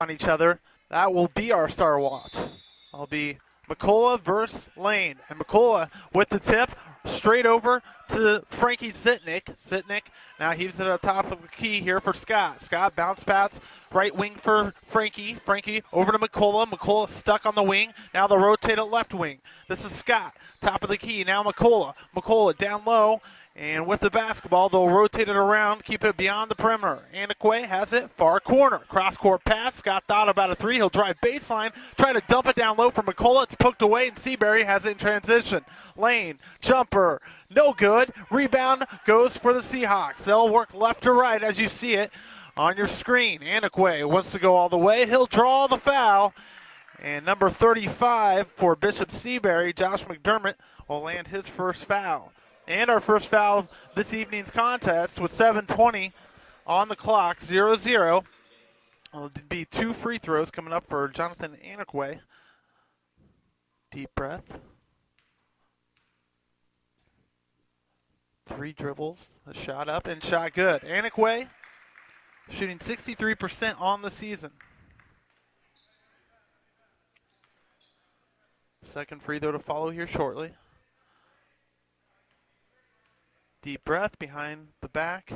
on each other. That will be our star watch. It'll be McCullough versus Lane. And McCullough with the tip straight over to Frankie Zitnik. Zitnik now heaves it at the top of the key here for Scott. Scott bounce pass right wing for Frankie. Frankie over to McCullough. McCullough stuck on the wing. Now they'll rotate it left wing. This is Scott. Top of the key. Now McCullough. McCullough down low. And with the basketball, they'll rotate it around, keep it beyond the perimeter. Anakwe has it, far corner. Cross-court pass. Scott thought about a three. He'll drive baseline, try to dump it down low for McCullough. It's poked away, and Seabury has it in transition. Lane, jumper, no good. Rebound goes for the Seahawks. They'll work left to right as you see it on your screen. Anakwe wants to go all the way. He'll draw the foul. And number 35 for Bishop Seabury, Josh McDermott, will land his first foul. And our first foul this evening's contest with 7:20 on the clock, 0-0. It'll be 2 free throws coming up for Jonathan Anakwe. Deep breath. 3 dribbles, a shot up, and shot good. Anakwe shooting 63% on the season. Second free throw to follow here shortly. Deep breath behind the back.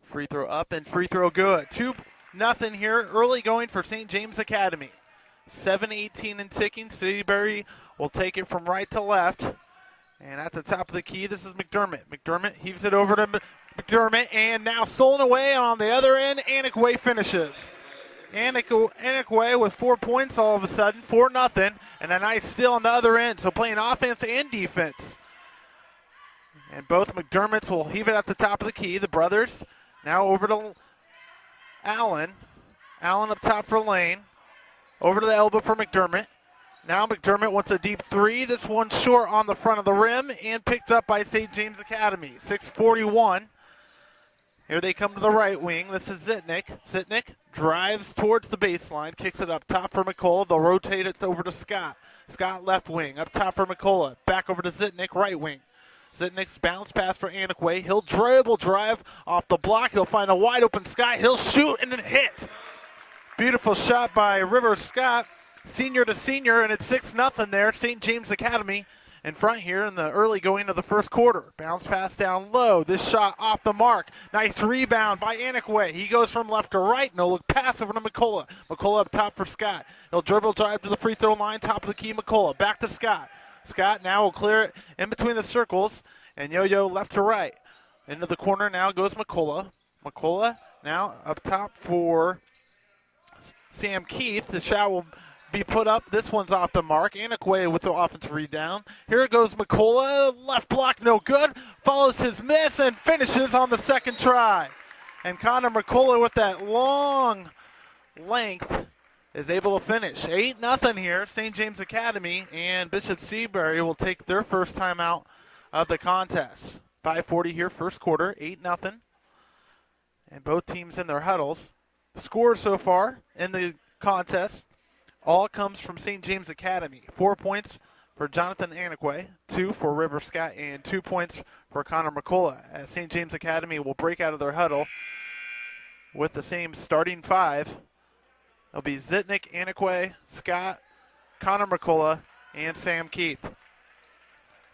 Free throw up and free throw good. 2-0 here. Early going for St. James Academy. 7:18 and ticking. Seabury will take it from right to left. And at the top of the key, this is McDermott. McDermott heaves it over to McDermott. And now stolen away. And on the other end, Anakwe finishes. Anakwe with 4 points all of a sudden. 4-0. And a nice steal on the other end. So playing offense and defense. And both McDermotts will heave it at the top of the key. The brothers now over to Allen. Allen up top for Lane. Over to the elbow for McDermott. Now McDermott wants a deep three. This one short on the front of the rim and picked up by St. James Academy. 6:41. Here they come to the right wing. This is Zitnik. Zitnik drives towards the baseline. Kicks it up top for McCullough. They'll rotate it over to Scott. Scott left wing. Up top for McCullough. Back over to Zitnik, right wing. Zitnik's bounce pass for Anakwe. He'll drive off the block. He'll find a wide open Scott. He'll shoot and then hit. Beautiful shot by River Scott, senior to senior, and it's 6-0 there. St. James Academy in front here in the early going of the first quarter. Bounce pass down low. This shot off the mark. Nice rebound by Anakwe. He goes from left to right. No look pass over to McCullough. McCullough up top for Scott. He'll dribble drive to the free throw line. Top of the key, McCullough. Back to Scott. Scott now will clear it in between the circles and yo-yo left to right. Into the corner now goes McCullough. McCullough now up top for Sam Keith. The shot will be put up. This one's off the mark. Anakwe with the offensive rebound. Here goes McCullough. Left block no good. Follows his miss and finishes on the second try. And Connor McCullough with that long length is able to finish. 8-0 here, St. James Academy, and Bishop Seabury will take their first time out of the contest. 5:40 here, first quarter, 8-0. And both teams in their huddles. The score so far in the contest all comes from St. James Academy. 4 points for Jonathan Anakwe, 2 for River Scott, and 2 points for Connor McCullough. As St. James Academy will break out of their huddle with the same starting 5. It'll be Zitnik, Anakwe, Scott, Connor McCullough, and Sam Keith.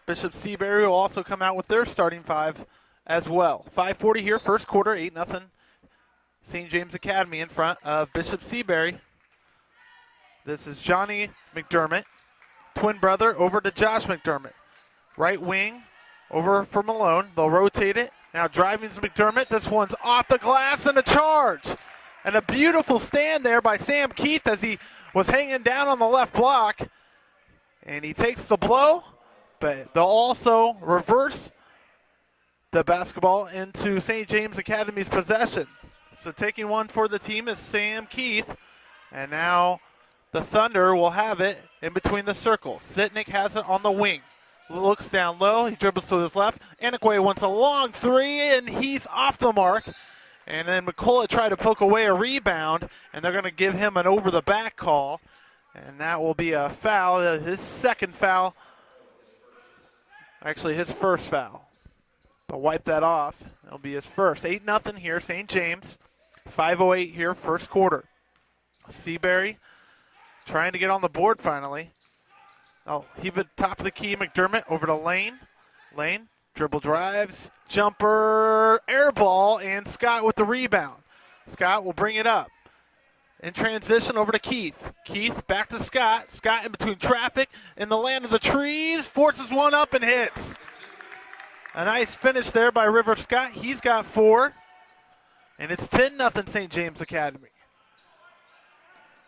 Bishop Seabury will also come out with their starting 5 as well. 5:40 here, first quarter, 8-0. St. James Academy in front of Bishop Seabury. This is Johnny McDermott, twin brother, over to Josh McDermott. Right wing, over for Malone. They'll rotate it. Now driving to McDermott. This one's off the glass and a charge. And a beautiful stand there by Sam Keith as he was hanging down on the left block. And he takes the blow, but they'll also reverse the basketball into St. James Academy's possession. So taking one for the team is Sam Keith. And now the Thunder will have it in between the circles. Zitnik has it on the wing. Looks down low. He dribbles to his left. Anakwe wants a long three, and he's off the mark. And then McCullough tried to poke away a rebound, and they're going to give him an over-the-back call. And that will be a foul, his second foul. Actually, his first foul. They'll wipe that off. It'll be his first. 8-0 here, St. James. 5:08 here, first quarter. Seabury trying to get on the board finally. Oh, heave it top of the key. McDermott over to Lane. Lane, dribble drives, jumper, air ball, and Scott with the rebound. Scott will bring it up. In transition over to Keith. Keith back to Scott. Scott in between traffic in the land of the trees. Forces one up and hits. A nice finish there by River Scott. He's got 4. And it's 10-0 St. James Academy.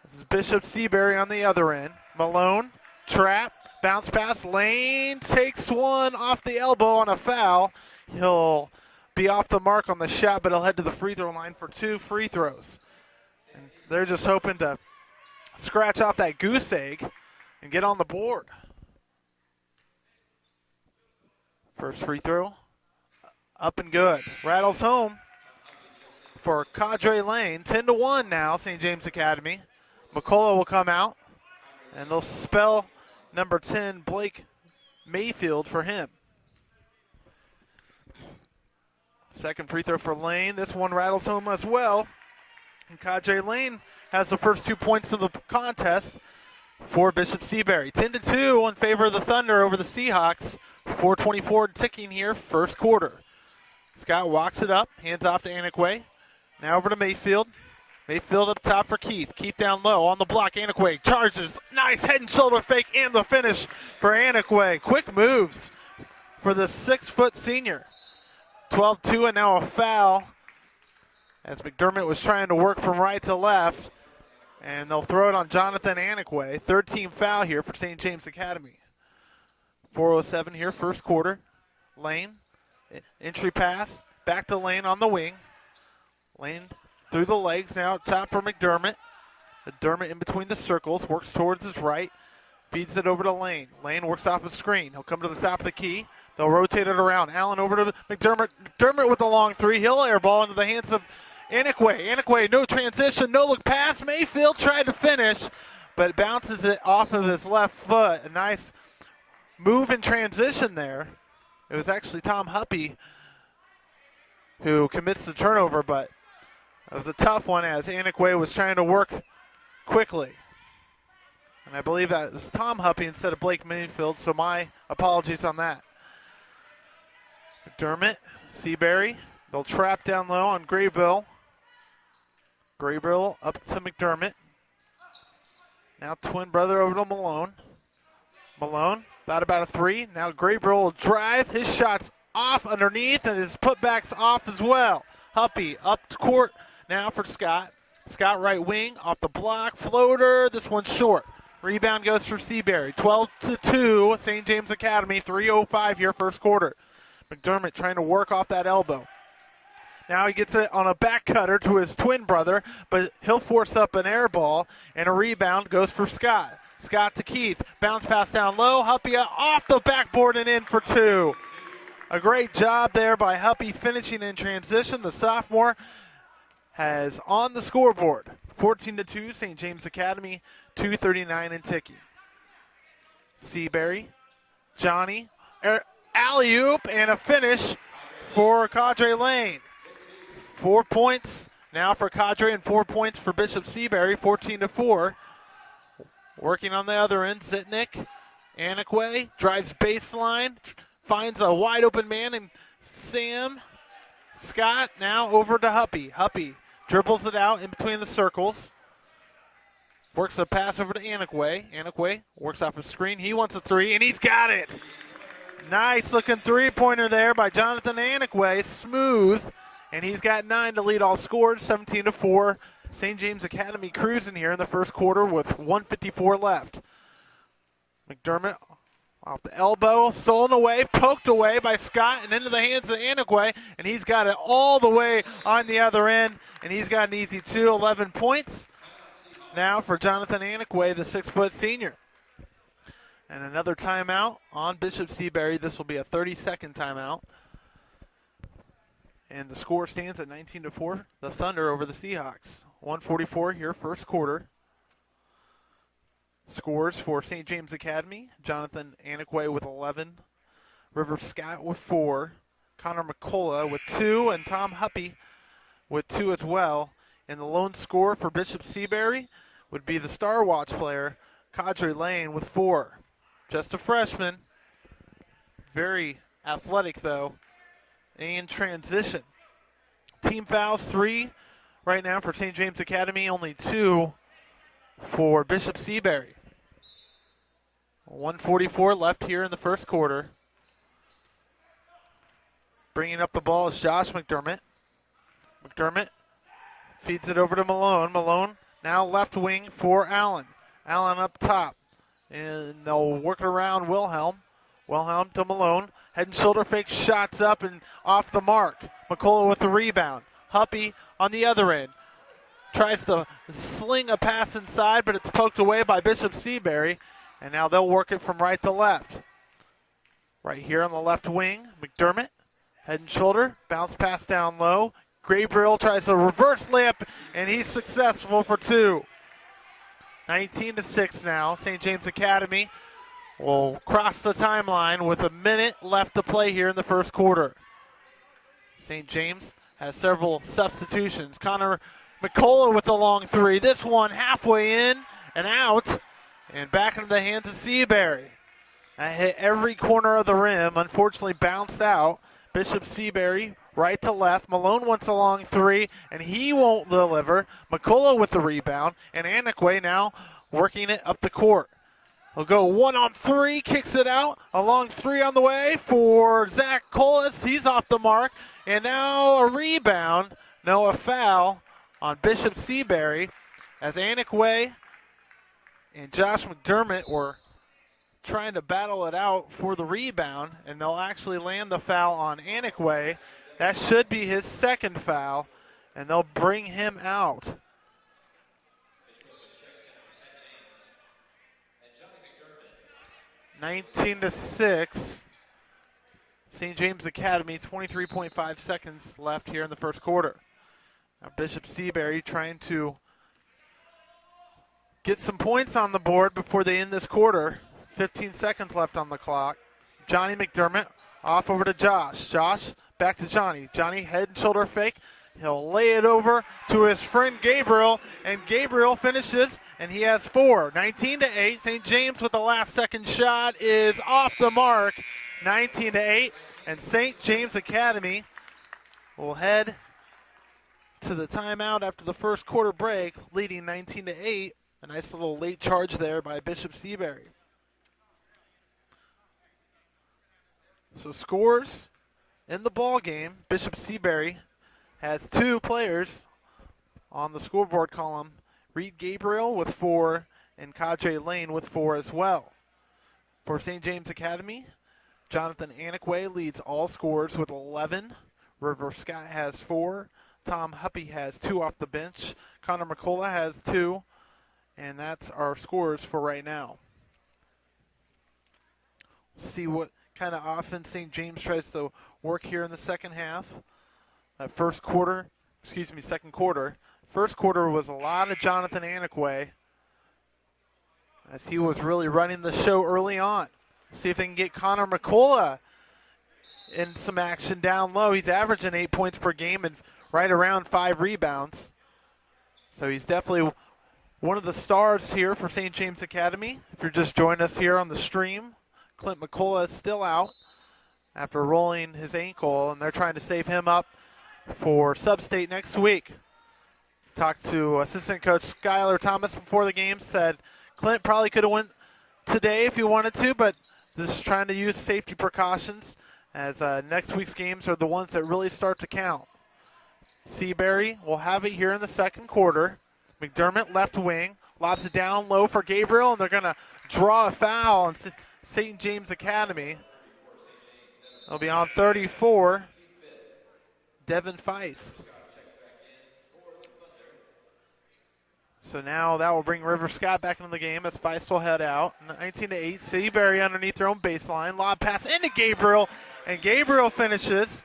This is Bishop Seabury on the other end. Malone, trap, bounce pass. Lane takes one off the elbow on a foul. He'll be off the mark on the shot, but he'll head to the free throw line for 2 free throws. And they're just hoping to scratch off that goose egg and get on the board. First free throw, up and good. Rattles home for Cadre Lane. 10-1 now, St. James Academy. McCullough will come out, and they'll spell number 10, Blake Mayfield, for him. Second free throw for Lane. This one rattles home as well. And Cadre Lane has the first 2 points of the contest for Bishop Seabury. 10-2 in favor of the Thunder over the Seahawks. 4:24 ticking here, first quarter. Scott walks it up, hands off to Anakwe. Now over to Mayfield. Mayfield up top for Keith. Keith down low on the block. Anakwe charges. Nice head and shoulder fake and the finish for Anakwe. Quick moves for the 6-foot senior. 12-2 and now a foul as McDermott was trying to work from right to left. And they'll throw it on Jonathan Anakwe. Third team foul here for St. James Academy. 4:07 here, first quarter. Lane, entry pass, back to Lane on the wing. Lane through the legs, now top for McDermott. McDermott in between the circles, works towards his right, feeds it over to Lane. Lane works off a screen. He'll come to the top of the key. They'll rotate it around. Allen over to McDermott. McDermott with the long 3. He'll airball into the hands of Anakwe. Anakwe, no transition, no look pass. Mayfield tried to finish, but bounces it off of his left foot. A nice move in transition there. It was actually Tom Huppy who commits the turnover, but it was a tough one as Anakwe was trying to work quickly. And I believe that was Tom Huppy instead of Blake Mayfield, so my apologies on that. McDermott, Seabury, they'll trap down low on Graybill. Graybill up to McDermott. Now twin brother over to Malone. Malone, thought about a 3. Now Graybill will drive. His shot's off underneath, and his putback's off as well. Huppy up to court now for Scott. Scott right wing, off the block, floater. This one's short. Rebound goes for Seabury. 12-2, St. James Academy. 3:05 here, first quarter. McDermott trying to work off that elbow. Now he gets it on a back cutter to his twin brother, but he'll force up an air ball, and a rebound goes for Scott. Scott to Keith. Bounce pass down low. Huppy off the backboard and in for 2. A great job there by Huppy finishing in transition. The sophomore has on the scoreboard. 14-2, St. James Academy. 2:39 and ticking. Seabury. Johnny. Alley-oop and a finish for Cadre Lane. 4 points now for Cadre and 4 points for Bishop Seabury. 14-4. Working on the other end, Zitnik. Anakwe drives baseline, finds a wide open man in Sam. Scott now over to Huppy. Huppy dribbles it out in between the circles. Works a pass over to Anakwe. Anakwe works off a screen. He wants a 3, and he's got it. Nice looking 3-pointer there by Jonathan Anakwe. Smooth, and he's got 9 to lead all scores. 17-4. St. James Academy cruising here in the first quarter with 1:54 left. McDermott off the elbow, stolen away, poked away by Scott, and into the hands of Anakwe, and he's got it all the way on the other end, and he's got an easy 2, 11 points. Now for Jonathan Anakwe, the 6-foot senior. And another timeout on Bishop Seabury. This will be a 30-second timeout. And the score stands at 19-4, the Thunder over the Seahawks. 1:44 here, first quarter. Scores for St. James Academy. Jonathan Anakwe with 11. River Scott with 4. Connor McCullough with 2. And Tom Huppy with 2 as well. And the lone scorer for Bishop Seabury would be the Star Watch player, Kadri Lane, with 4. Just a freshman. Very athletic, though. And transition. Team fouls 3 right now for St. James Academy, only 2 for Bishop Seabury. 1:44 left here in the first quarter. Bringing up the ball is Josh McDermott. McDermott feeds it over to Malone. Malone now left wing for Allen. Allen up top. And they'll work it around Wilhelm. Wilhelm to Malone. Head and shoulder fake, shots up and off the mark. McCullough with the rebound. Huppy on the other end. Tries to sling a pass inside, but it's poked away by Bishop Seabury. And now they'll work it from right to left. Right here on the left wing, McDermott. Head and shoulder, bounce pass down low. Gabriel tries a reverse layup, and he's successful for 2. 19-6 now. St. James Academy will cross the timeline with a minute left to play here in the first quarter. St. James has several substitutions. Connor McCullough with the long 3. This one halfway in and out, and back into the hands of Seabury. That hit every corner of the rim. Unfortunately, bounced out. Bishop Seabury, right to left. Malone wants a long 3, and he won't deliver. McCullough with the rebound, and Anakwe now working it up the court. He'll go 1-on-3, kicks it out. A long 3 on the way for Zach Colas. He's off the mark. And now a rebound. No, a foul on Bishop Seabury as Anakwe and Josh McDermott were trying to battle it out for the rebound, and they'll actually land the foul on Anakwe. That should be his second foul, and they'll bring him out. (19-6). St. James Academy, 23.5 seconds left here in the first quarter. Now Bishop Seabury trying to get some points on the board before they end this quarter. 15 seconds left on the clock. Johnny McDermott off over to Josh. Josh back to Johnny. Johnny head and shoulder fake. He'll lay it over to his friend Gabriel, and Gabriel finishes, and he has 4. 19-8. St. James with the last second shot is off the mark. 19-8, and St. James Academy will head to the timeout after the first quarter break, leading 19-8. A nice little late charge there by Bishop Seabury. So scores in the ball game. Bishop Seabury has 2 players on the scoreboard column. Reed Gabriel with 4 and Kadri Lane with 4 as well. For St. James Academy, Jonathan Anakwe leads all scorers with 11. River Scott has 4. Tom Huppy has 2 off the bench. Connor McCullough has 2. And that's our scores for right now. See what kind of offense St. James tries to work here in the second half. Second quarter. First quarter was a lot of Jonathan Anakwe, as he was really running the show early on. See if they can get Connor McCullough in some action down low. He's averaging 8 points per game and right around 5 rebounds. So he's definitely one of the stars here for St. James Academy. If you're just joining us here on the stream, Clint McCullough is still out after rolling his ankle, and they're trying to save him up for Sub-State next week. Talked to assistant coach Skylar Thomas before the game, said Clint probably could have went today if he wanted to, but just trying to use safety precautions as next week's games are the ones that really start to count. Seabury will have it here in the second quarter. McDermott left wing, lobs it down low for Gabriel, and they're going to draw a foul on St. James Academy. It'll be on 34, Devin Feist. So now that will bring River Scott back into the game as Feist will head out. 19-8, Seabury underneath their own baseline. Lob pass into Gabriel, and Gabriel finishes.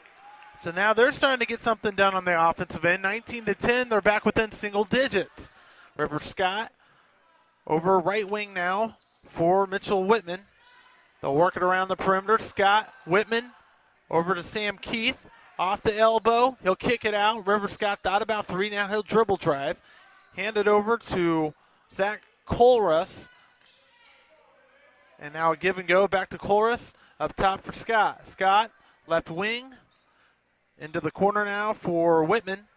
So now they're starting to get something done on the offensive end. 19-10, they're back within single digits. River Scott over right wing now for Mitchell Whitman. They'll work it around the perimeter. Scott, Whitman, over to Sam Keith. Off the elbow, he'll kick it out. River Scott thought about three. Now he'll dribble drive. Hand it over to Zach Colrus. And now a give and go back to Colrus. Up top for Scott. Scott, left wing. Into the corner now for Whitman.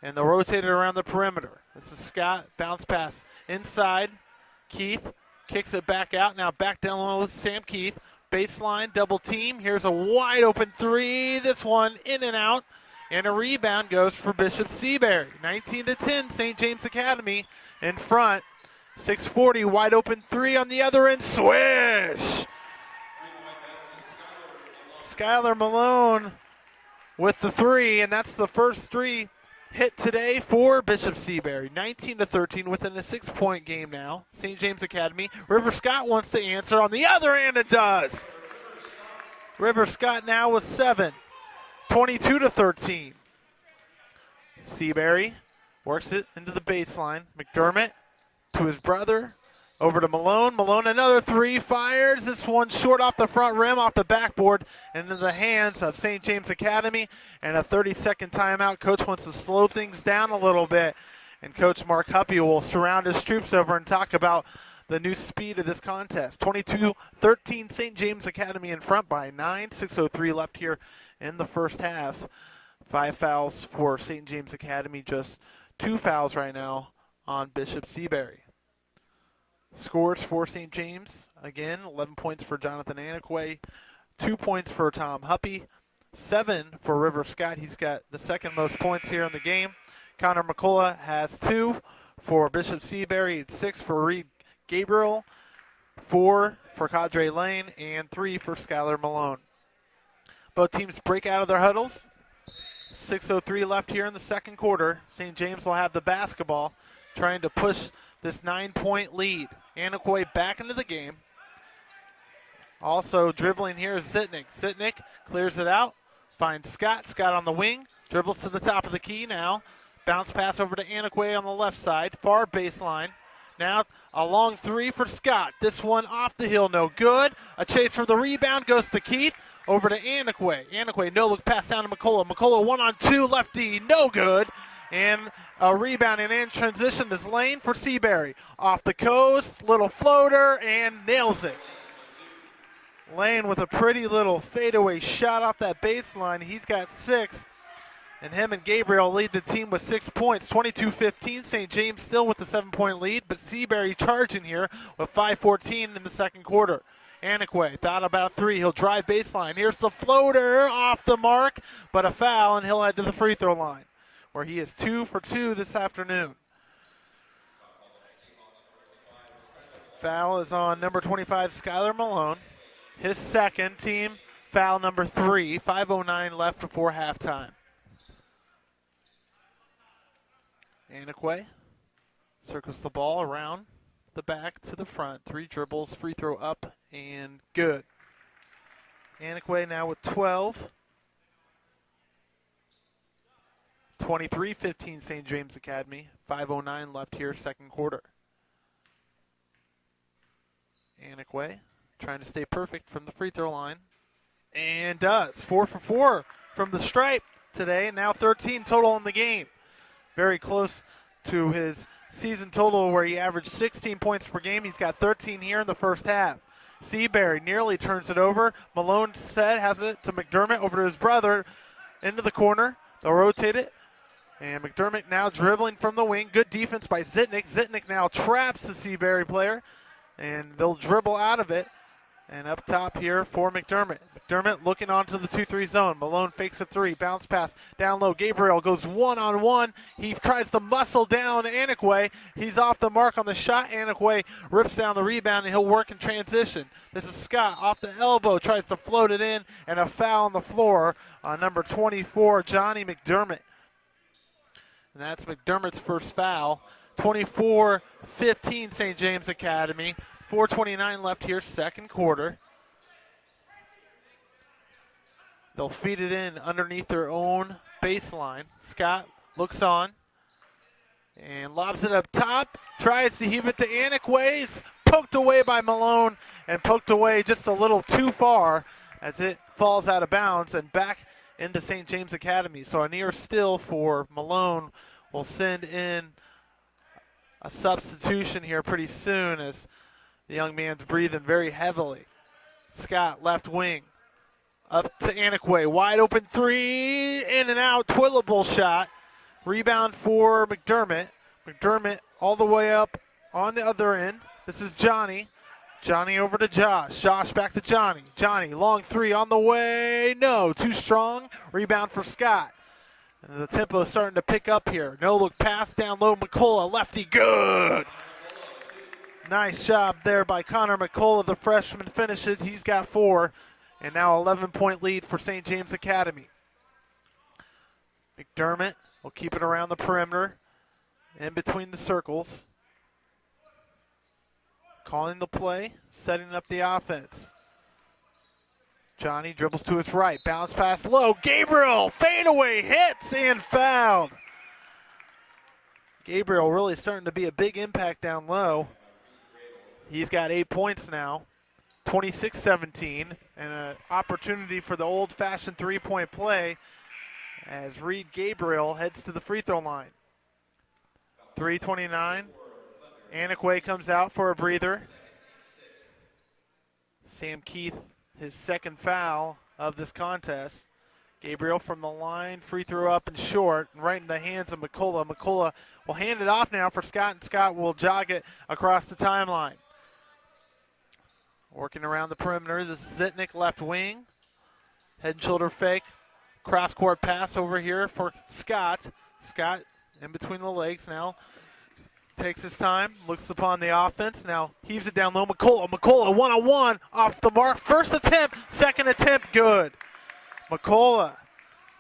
And they'll rotate it around the perimeter. This is Scott. Bounce pass inside. Keith kicks it back out. Now back down low with Sam Keith. Baseline, double team. Here's a wide open three. This one in and out. And a rebound goes for Bishop Seabury. 19-10, St. James Academy in front. 6:40, wide open three on the other end. Swish! Skylar Malone with the three, and that's the first three hit today for Bishop Seabury. 19-13 within a 6-point game now. St. James Academy. River Scott wants to answer on the other end. It does. River Scott now with 7. 22-13. Seabury works it into the baseline. McDermott to his brother. Over to Malone. Malone another three. Fires. This one short off the front rim, off the backboard, and into the hands of St. James Academy. And a 30-second timeout. Coach wants to slow things down a little bit. And Coach Mark Huppy will surround his troops over and talk about the new speed of this contest. 22-13, St. James Academy in front by 9. 6:03 left here in the first half. 5 fouls for St. James Academy. Just 2 fouls right now on Bishop Seabury. Scores for St. James, again, 11 points for Jonathan Anakwe, 2 points for Tom Huppy, 7 for River Scott. He's got the second most points here in the game. Connor McCullough has 2 for Bishop Seabury, 6 for Reed Gabriel, 4 for Cadre Lane, and 3 for Skylar Malone. Both teams break out of their huddles. 6:03 left here in the second quarter. St. James will have the basketball, trying to push this 9-point lead. Anakwe back into the game. Also dribbling here is Zitnik. Zitnik clears it out, finds Scott. Scott on the wing, dribbles to the top of the key now. Bounce pass over to Anakwe on the left side, far baseline. Now a long three for Scott. This one off the hill, no good. A chase for the rebound goes to Keith. Over to Anakwe. Anakwe, no look pass down to McCullough. McCullough 1-on-2, lefty, no good. And a rebound and in transition is Lane for Seabury. Off the coast, little floater, and nails it. Lane with a pretty little fadeaway shot off that baseline. He's got 6. And him and Gabriel lead the team with 6 points. 22-15, St. James still with the 7-point lead, but Seabury charging here with 5:14 in the second quarter. Anakwe thought about 3. He'll drive baseline. Here's the floater off the mark, but a foul, and he'll head to the free throw line, where he is 2 for 2 this afternoon. Foul is on number 25, Skylar Malone. His second, team foul number 3. 5:09 left before halftime. Anakwe circles the ball around the back to the front. 3 dribbles, free throw up, and good. Anakwe now with 12. 23-15 St. James Academy. 5:09 left here, second quarter. Anakwe trying to stay perfect from the free throw line. And does. 4 for 4 from the stripe today. And now 13 total in the game. Very close to his season total where he averaged 16 points per game. He's got 13 here in the first half. Seabury nearly turns it over. Malone has it to McDermott, over to his brother, into the corner. They'll rotate it. And McDermott now dribbling from the wing. Good defense by Zitnik. Zitnik now traps the Seabury player. And they'll dribble out of it. And up top here for McDermott. McDermott looking onto the 2-3 zone. Malone fakes a 3. Bounce pass down low. Gabriel goes 1-on-1. He tries to muscle down Anakwe. He's off the mark on the shot. Anakwe rips down the rebound, and he'll work in transition. This is Scott off the elbow. Tries to float it in, and a foul on the floor on number 24, Johnny McDermott. And that's McDermott's first foul. 24-15 St. James Academy. 4:29 left here, second quarter. They'll feed it in underneath their own baseline. Scott looks on and lobs it up top. Tries to heave it to Anakwe. It's poked away by Malone and poked away just a little too far as it falls out of bounds and back into St. James Academy. So a near still for Malone will send in a substitution here pretty soon as the young man's breathing very heavily. Scott, left wing. Up to Anakwe. Wide open three. In and out. Toilet shot. Rebound for McDermott. McDermott all the way up on the other end. This is Johnny. Johnny over to Josh. Josh back to Johnny. Johnny, long three on the way. No, too strong. Rebound for Scott. And the tempo is starting to pick up here. No look pass down low. McCullough, lefty, good. Nice job there by Connor McCullough. The freshman finishes. He's got 4. And now 11-point lead for St. James Academy. McDermott will keep it around the perimeter, in between the circles. Calling the play, setting up the offense. Johnny dribbles to his right, bounce pass low. Gabriel, fadeaway, hits and fouled. Gabriel really starting to be a big impact down low. He's got 8 points now, 26-17, and an opportunity for the old-fashioned three-point play as Reed Gabriel heads to the free throw line. 3:29. Anakwe comes out for a breather. Sam Keith, his second foul of this contest. Gabriel from the line, free throw up and short, and right in the hands of McCullough. McCullough will hand it off now for Scott, and Scott will jog it across the timeline. Working around the perimeter, this is Zitnik, left wing. Head and shoulder fake. Cross-court pass over here for Scott. Scott in between the legs now. Takes his time, looks upon the offense, now heaves it down low. McCullough one-on-one, off the mark. First attempt, second attempt, good. McCullough,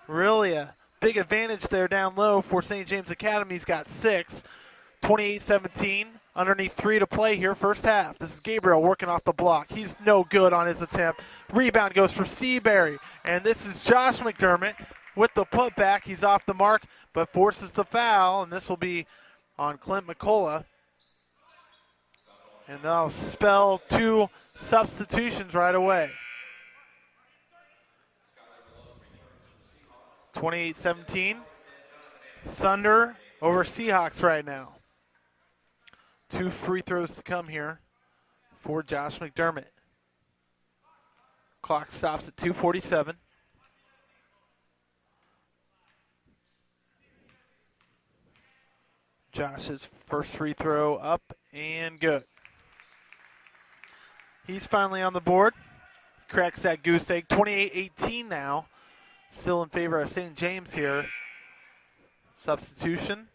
really a big advantage there down low for St. James Academy. He's got 6, 28-17, underneath 3 to play here, first half. This is Gabriel working off the block. He's no good on his attempt. Rebound goes for Seabury, and this is Josh McDermott with the putback. He's off the mark, but forces the foul, and this will be on Clint McCullough. And they'll spell 2 substitutions right away. 28-17. Thunder over Seahawks right now. 2 free throws to come here for Josh McDermott. Clock stops at 2:47. Josh's first free throw up and good. He's finally on the board. Cracks that goose egg. 28-18 now. Still in favor of St. James here. Substitution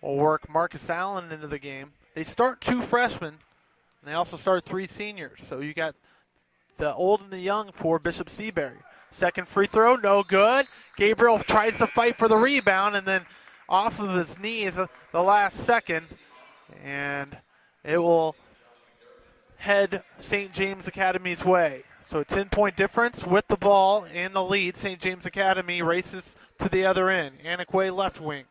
will work Marcus Allen into the game. They start 2 freshmen, and they also start 3 seniors. So you got the old and the young for Bishop Seabury. Second free throw, no good. Gabriel tries to fight for the rebound, and then off of his knees the last second, and it will head St. James Academy's way. So a 10-point difference with the ball in the lead. St. James Academy races to the other end. Anakwe left wing.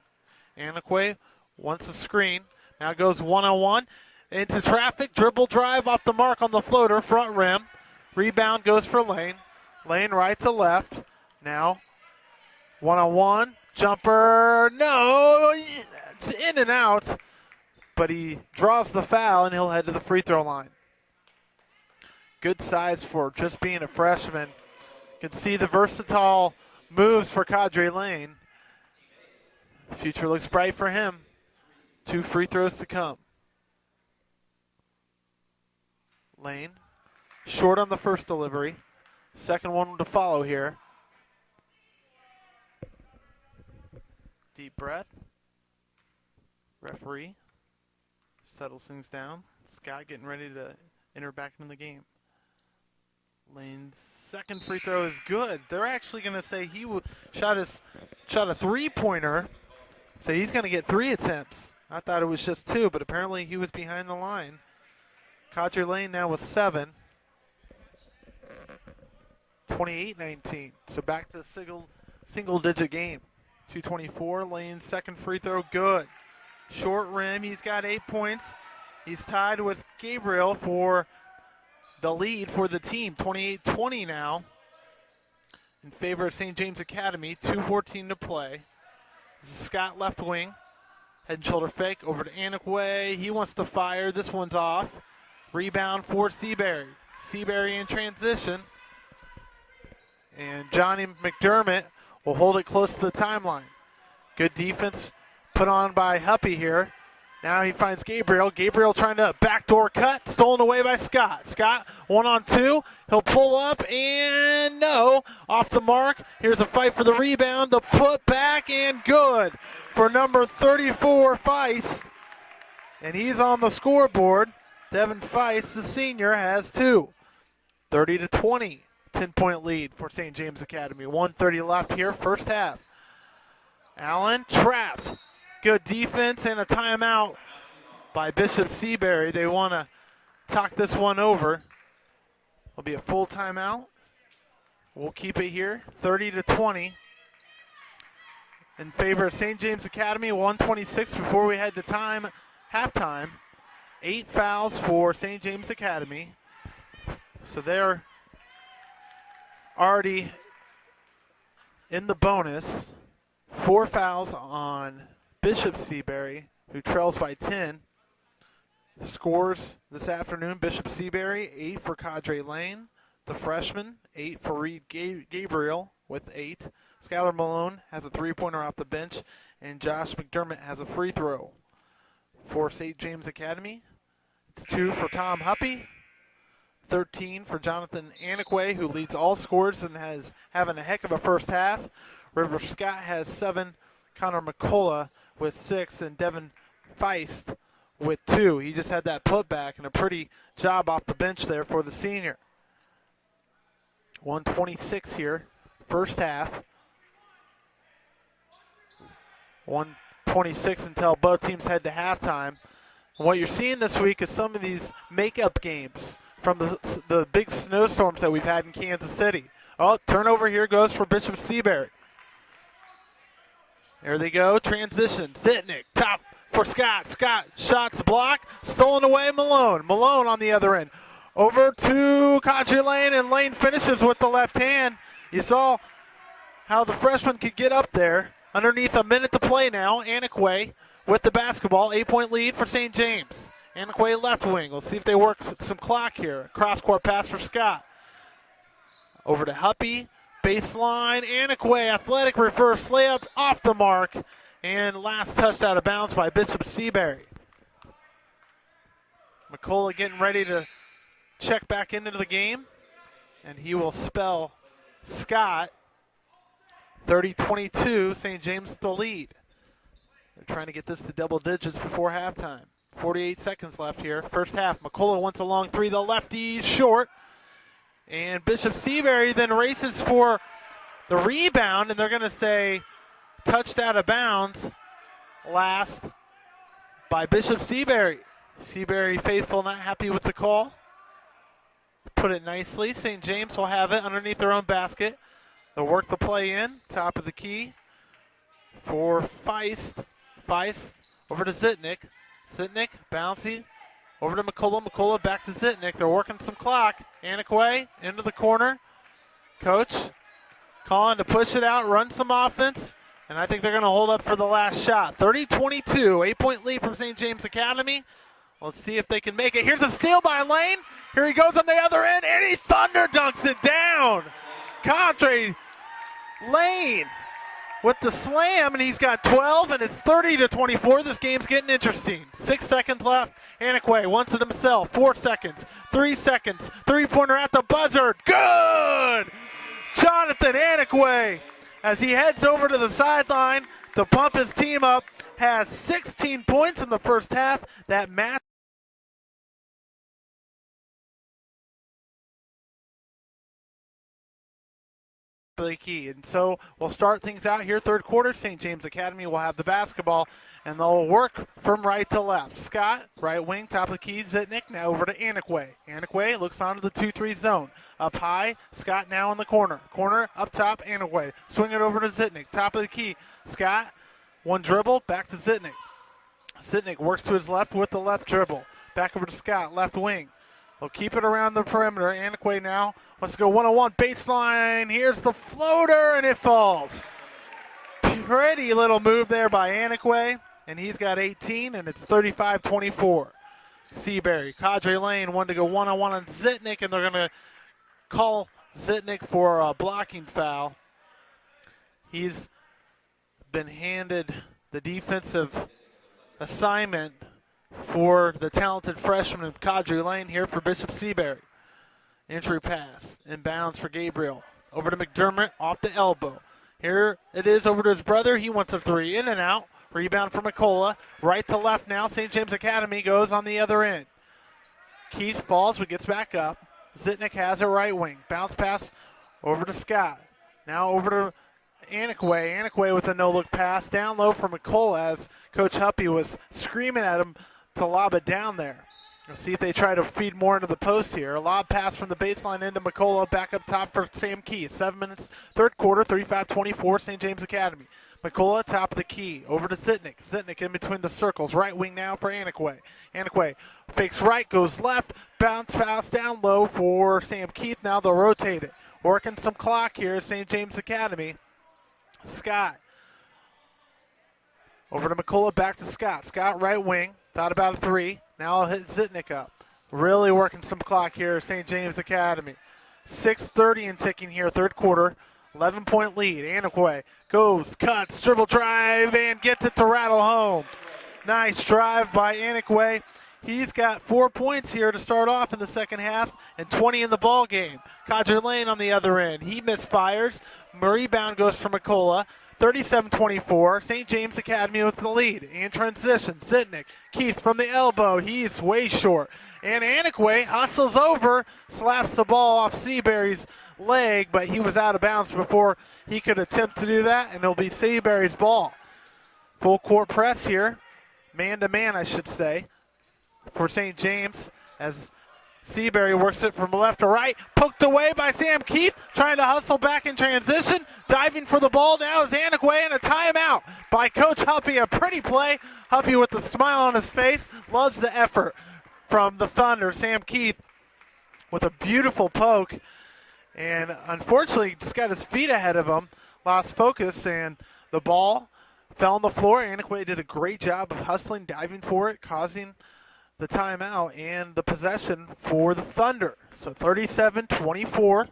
Anakwe wants a screen. Now goes one-on-one into traffic. Dribble drive off the mark on the floater. Front rim. Rebound goes for Lane. Lane right to left. Now one-on-one. Jumper. No. In and out. But he draws the foul, and he'll head to the free throw line. Good size for just being a freshman. You can see the versatile moves for Cadre Lane. The future looks bright for him. 2 free throws to come. Lane, short on the first delivery. Second one to follow here. Deep breath. Referee settles things down. Scott getting ready to enter back into the game. Lane's second free throw is good. They're actually going to say he shot a three-pointer, so he's going to get 3 attempts. I thought it was just 2, but apparently he was behind the line. Cadre Lane now with 7. 28-19. So back to the single-digit game. 2:24. Lane's second free throw, good. Short rim. He's got 8 points. He's tied with Gabriel for the lead for the team. 28-20 now. in favor of St. James Academy. 2:14 to play. Scott left wing. Head and shoulder fake over to Anakwe. He wants to fire. This one's off. Rebound for Seabury. Seabury in transition. And Johnny McDermott will hold it close to the timeline. Good defense put on by Huppy here. Now he finds Gabriel. Gabriel trying to backdoor cut. Stolen away by Scott. Scott 1-on-2. He'll pull up and no. Off the mark. Here's a fight for the rebound. The put back and good for number 34, Feist. And he's on the scoreboard. Devin Feist, the senior, has 2. 30-20. 10-point lead for St. James Academy. 1:30 left here, first half. Allen trapped. Good defense and a timeout by Bishop Seabury. They want to talk this one over. It'll be a full timeout. We'll keep it here, 30-20. In favor of St. James Academy, 1:26 before we head to halftime. 8 fouls for St. James Academy. So they're already in the bonus. 4 fouls on Bishop Seabury, who trails by 10. Scores this afternoon, Bishop Seabury, 8 for Cadre Lane. The freshman, 8 for Reed Gabriel with 8. Skylar Malone has a 3-pointer off the bench, and Josh McDermott has a free throw. For St. James Academy, it's 2 for Tom Huppy, 13 for Jonathan Anakwe, who leads all scores and has having a heck of a first half. River Scott has 7. Connor McCullough with 6, and Devin Feist with 2. He just had that putback and a pretty job off the bench there for the senior. 1:26 here, first half. 1:26 until both teams head to halftime. And what you're seeing this week is some of these makeup games from the big snowstorms that we've had in Kansas City. Oh, turnover here goes for Bishop Seabury. There they go, transition. Zitnik, top for Scott. Scott, shots blocked, stolen away, Malone. Malone on the other end. Over to Cadre Lane, and Lane finishes with the left hand. You saw how the freshman could get up there. Underneath a minute to play now, Anakwe with the basketball. 8-point lead for St. James. Anakwe left wing. We'll see if they work some clock here. Cross-court pass for Scott. Over to Huppy. Baseline, Anakwe, athletic reverse layup off the mark, and last touched out of bounds by Bishop Seabury. McCullough getting ready to check back into the game, and he will spell Scott. 30-22, St. James the lead. They're trying to get this to double digits before halftime. 48 seconds left here, first half. McCullough wants a long 3, the lefty's short. And Bishop Seabury then races for the rebound, and they're going to say touched out of bounds last by Bishop Seabury. Seabury faithful, not happy with the call. Put it nicely. St. James will have it underneath their own basket. They'll work the play in, top of the key for Feist. Feist over to Zitnik. Zitnik, bouncy. Over to McCullough. McCullough back to Zitnik. They're working some clock. Anakwe into the corner. Coach calling to push it out, run some offense, and I think they're going to hold up for the last shot. 30-22, 8-point lead from St. James Academy. Let's see if they can make it. Here's a steal by Lane. Here he goes on the other end, and he thunder dunks it down. Cadre Lane with the slam, and he's got 12, and it's 30-24. This game's getting interesting. 6 seconds left. Anakwe wants it himself. 4 seconds. 3 seconds. 3-pointer at the buzzer. Good! Jonathan Anakwe, as he heads over to the sideline to pump his team up, has 16 points in the first half. That match. The key. And so we'll start things out here, third quarter. St. James Academy will have the basketball, and they'll work from right to left. Scott, right wing, top of the key. Zitnik now over to Anakwe. Anakwe looks onto the 2-3 zone. Up high, Scott now in the corner. Corner, up top, Anakwe. Swing it over to Zitnik. Top of the key. Scott, one dribble, back to Zitnik. Zitnik works to his left with the left dribble. Back over to Scott, left wing. They'll keep it around the perimeter. Anakwe now wants to go one-on-one baseline. Here's the floater, and it falls. Pretty little move there by Anakwe, and he's got 18, and it's 35-24. Seabury, Cadre Lane wanted to go one-on-one on Zitnik, and they're going to call Zitnik for a blocking foul. He's been handed the defensive assignment for the talented freshman of Cadre Lane here for Bishop Seabury. Entry pass, inbounds for Gabriel. Over to McDermott, off the elbow. Here it is over to his brother. He wants a three, in and out. Rebound for McCullough. Right to left now. St. James Academy goes on the other end. Keith falls, but gets back up. Zitnik has it right wing. Bounce pass over to Scott. Now over to Anakwe. Anakwe with a no-look pass. Down low for McCullough as Coach Huppy was screaming at him to lob it down there. We'll see if they try to feed more into the post here. A lob pass from the baseline into McCullough. Back up top for Sam Keith. 7 minutes, third quarter, 35-24, St. James Academy. McCullough, top of the key. Over to Zitnik. Zitnik in between the circles. Right wing now for Anakwe. Anakwe fakes right, goes left. Bounce pass down low for Sam Keith. Now they'll rotate it. Working some clock here at St. James Academy. Scott. Over to McCullough, back to Scott. Scott right wing. Thought about a three. Now I'll hit Zitnik up. Really working some clock here at St. James Academy. 6:30 and ticking here, third quarter. 11-point lead. Anakwe goes, cuts, dribble drive, and gets it to rattle home. Nice drive by Anakwe. He's got 4 points here to start off in the second half and 20 in the ball game. Cadre Lane on the other end. He misfires. Rebound goes for McCullough. 37-24. St. James Academy with the lead. In transition, Zitnik. Keith from the elbow. He's way short. And Anakwe hustles over, slaps the ball off Seabury's leg, but he was out of bounds before he could attempt to do that, and it'll be Seabury's ball. Full court press here. Man-to-man, I should say, for St. James as Seabury works it from left to right. Poked away by Sam Keith, trying to hustle back in transition. Diving for the ball now is Anakwe, and a timeout by Coach Huppy. A pretty play. Huppy with a smile on his face. Loves the effort from the Thunder. Sam Keith with a beautiful poke. And unfortunately, just got his feet ahead of him. Lost focus, and the ball fell on the floor. Anakwe did a great job of hustling, diving for it, causing the timeout and the possession for the Thunder. So 37-24.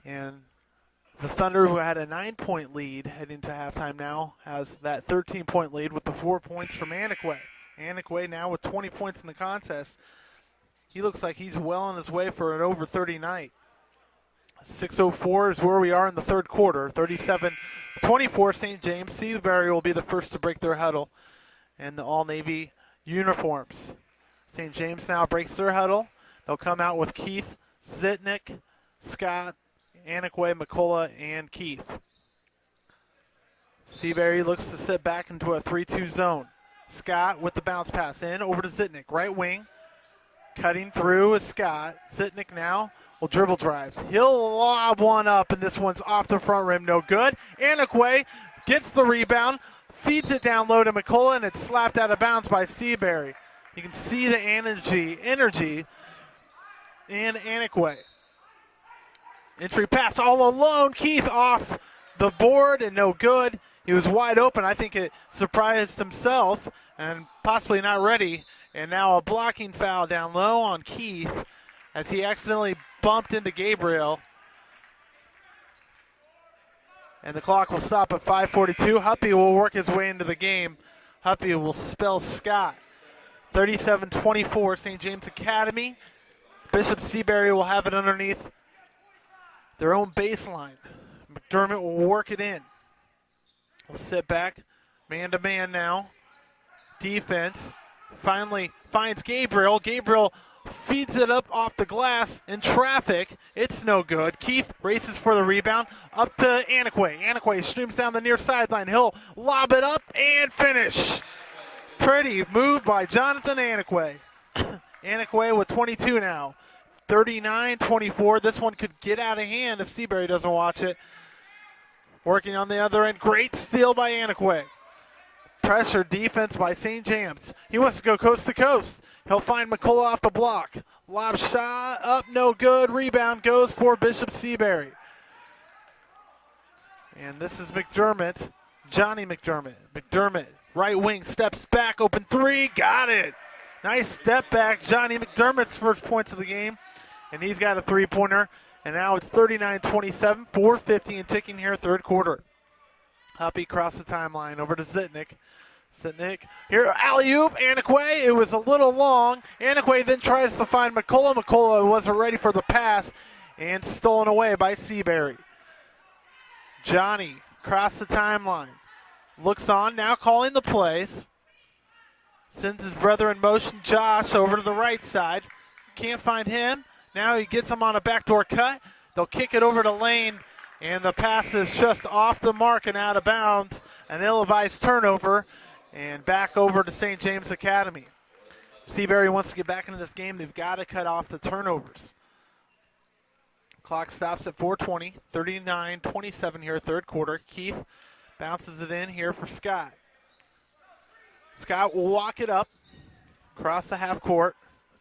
And the Thunder, who had a 9-point lead heading to halftime now, has that 13-point lead with the 4 points from Anakwe. Anakwe now with 20 points in the contest. He looks like he's well on his way for an over 30 night. 6:04 is where we are in the third quarter. 37-24 St. James. Seabury will be the first to break their huddle in the all-Navy uniforms. St. James now breaks their huddle. They'll come out with Keith, Zitnik, Scott, Anakwe, McCullough, and Keith. Seabury looks to sit back into a 3-2 zone. Scott with the bounce pass in, over to Zitnik, right wing. Cutting through is Scott. Zitnik now will dribble drive. He'll lob one up, and this one's off the front rim, no good. Anakwe gets the rebound, feeds it down low to McCullough, and it's slapped out of bounds by Seabury. You can see the energy in Anakwe. Entry pass all alone. Keith off the board and no good. He was wide open. I think it surprised himself and possibly not ready. And now a blocking foul down low on Keith as he accidentally bumped into Gabriel. And the clock will stop at 5:42. Huppy will work his way into the game. Huppy will spell Scott. 37-24, St. James Academy. Bishop Seabury will have it underneath their own baseline. McDermott will work it in. We'll sit back, man-to-man now. Defense finally finds Gabriel. Gabriel feeds it up off the glass in traffic. It's no good. Keith races for the rebound. Up to Anakwe. Anakwe streams down the near sideline. He'll lob it up and finish. Pretty move by Jonathan Anakwe. Anakwe with 22 now. 39-24. This one could get out of hand if Seabury doesn't watch it. Working on the other end. Great steal by Anakwe. Pressure defense by St. James. He wants to go coast to coast. He'll find McCullough off the block. Lob shot up, no good. Rebound goes for Bishop Seabury. And this is McDermott, Johnny McDermott. McDermott, right wing, steps back, open three, got it. Nice step back, Johnny McDermott's first points of the game. And he's got a three-pointer. And now it's 39-27, 4:50 and ticking here, third quarter. Huppy across the timeline over to Zitnik. Zitnik, here, alley-oop, Anakwe. It was a little long. Anakwe then tries to find McCullough. McCullough wasn't ready for the pass and stolen away by Seabury. Johnny across the timeline. Looks on, now calling the plays. Sends his brother in motion, Josh, over to the right side. Can't find him. Now he gets him on a backdoor cut. They'll kick it over to Lane, and the pass is just off the mark and out of bounds. An ill-advised turnover, and back over to St. James Academy. Seabury wants to get back into this game. They've got to cut off the turnovers. Clock stops at 4:20, 39-27 here, third quarter. Keith bounces it in here for Scott. Scott will walk it up across the half court.